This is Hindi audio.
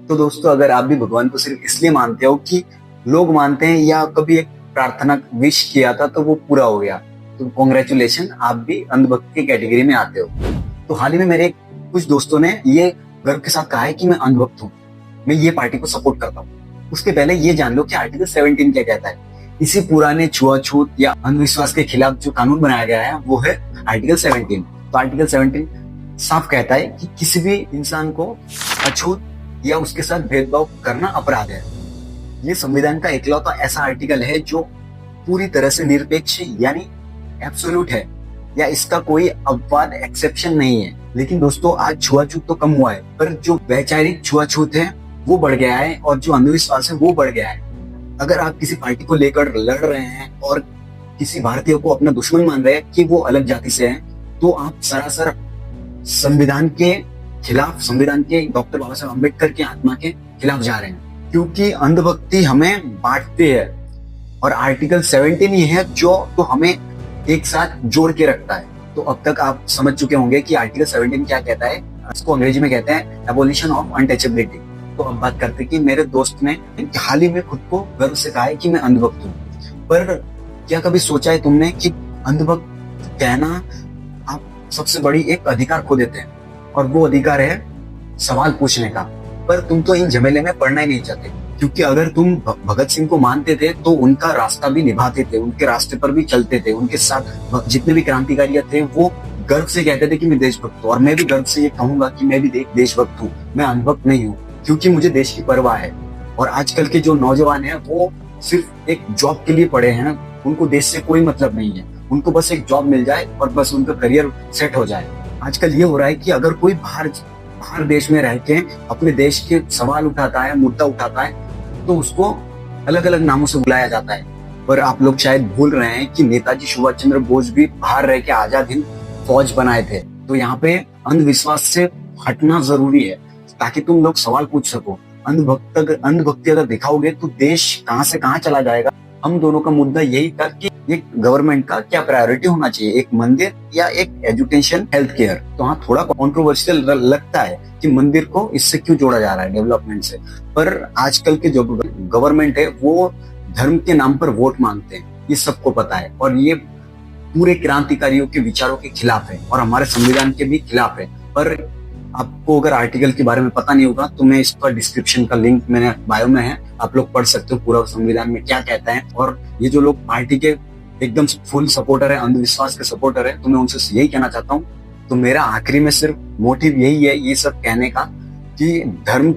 तो दोस्तों, अगर आप भी भगवान को सिर्फ इसलिए मानते हो कि लोग मानते हैं या कभी एक प्रार्थना विश किया था तो वो पूरा हो गया, तो कॉन्ग्रेचुलेशन, आप भी अंधभक्त की कैटेगरी में आते हो। तो हाल ही में मेरे कुछ दोस्तों ने ये गर्व के साथ कहा है कि मैं अंधभक्त हूँ, मैं ये पार्टी को सपोर्ट करता हूँ। उसके पहले ये जान लो कि आर्टिकल 17 क्या कहता है। इसी पुराने छुआछूत या अंधविश्वास के खिलाफ जो कानून बनाया गया है वो है आर्टिकल 17। तो आर्टिकल 17 साफ कहता है कि किसी भी इंसान को अछूत या उसके साथ भेदभाव करना अपराध है। ये संविधान का इकलौता ऐसा आर्टिकल है जो पूरी तरह से निरपेक्ष यानी एब्सोल्यूट है, या इसका कोई अपवाद एक्सेप्शन नहीं है। लेकिन दोस्तों, आज छुआछूत तो कम हुआ है, पर जो वैचारिक छुआछूत है वो बढ़ गया है और जो अंधविश्वास है वो बढ़ गया है। अगर आप किसी पार्टी को लेकर लड़ रहे हैं और किसी भारतीय को अपना दुश्मन मान रहे हैं कि वो अलग जाति से है, तो आप सरासर संविधान के खिलाफ, संविधान के डॉक्टर बाबा साहब अम्बेडकर की आत्मा के खिलाफ जा रहे हैं, क्योंकि अंधभक्ति हमें बांटती है और आर्टिकल 17 ही है जो तो हमें एक साथ जोड़ के रखता है। तो अब तक आप समझ चुके होंगे कि आर्टिकल 17 क्या कहता है। इसको अंग्रेजी में कहते हैं एबोलिशन ऑफ अनटचेबिलिटी। तो अब बात करते हैं कि मेरे दोस्त ने हाल ही में खुद को गर्व से कहा है कि मैं अंधभक्त हूँ, पर क्या कभी सोचा है तुमने कि अंधभक्त कहना आप सबसे बड़ी एक अधिकार खो देते हैं, और वो अधिकार है सवाल पूछने का। पर तुम तो इन झमेले में पड़ना ही नहीं चाहते, क्योंकि अगर तुम भगत सिंह को मानते थे तो उनका रास्ता भी निभाते थे, उनके रास्ते पर भी चलते थे, उनके साथ जितने भी क्रांतिकारी थे वो गर्व से कहते थे कि मैं देशभक्त हूँ। और मैं भी गर्व से ये कहूंगा कि मैं भी देशभक्त हूँ, मैं अनभक्त नहीं हूँ, क्योंकि मुझे देश की परवाह है। और आजकल के जो नौजवान हैं वो सिर्फ एक जॉब के लिए पड़े हैं, उनको देश से कोई मतलब नहीं है, उनको बस एक जॉब मिल जाए और बस उनका करियर सेट हो जाए। आजकल ये हो रहा है कि अगर कोई बाहर देश में रह के अपने देश के सवाल उठाता है, मुद्दा उठाता है, तो उसको अलग अलग नामों से बुलाया जाता है। पर आप लोग शायद भूल रहे हैं कि नेताजी सुभाष चंद्र बोस भी बाहर रह के आजाद हिंद फौज बनाए थे। तो यहाँ पे अंधविश्वास से हटना जरूरी है ताकि तुम लोग सवाल पूछ सको। अंधभक्ति अगर दिखाओगे तो देश कहाँ से कहाँ चला जाएगा। हम दोनों का मुद्दा यही था कि एक गवर्नमेंट का क्या प्रायोरिटी होना चाहिए, एक मंदिर या एक एजुकेशन, हेल्थ केयर। तो हाँ, थोड़ा कॉन्ट्रोवर्शियल लगता है कि मंदिर को इससे क्यों जोड़ा जा रहा है डेवलपमेंट से, पर आजकल के जो गवर्नमेंट है वो धर्म के नाम पर वोट मांगते हैं, ये सबको पता है। और ये पूरे क्रांतिकारियों के विचारों के खिलाफ है और हमारे संविधान के भी खिलाफ है। पर आपको अगर आर्टिकल के बारे में पता नहीं होगा तो मैं इसका डिस्क्रिप्शन का लिंक मैंने बायो में है, आप लोग पढ़ सकते हो पूरा संविधान में क्या कहता है। और ये जो लोग पार्टी के एकदम फुल सपोर्टर है, अंधविश्वास के सपोर्टर है, तो मैं उनसे यही कहना चाहता हूँ। तो मेरा आखिरी में सिर्फ मोटिव यही है ये सब कहने का कि धर्म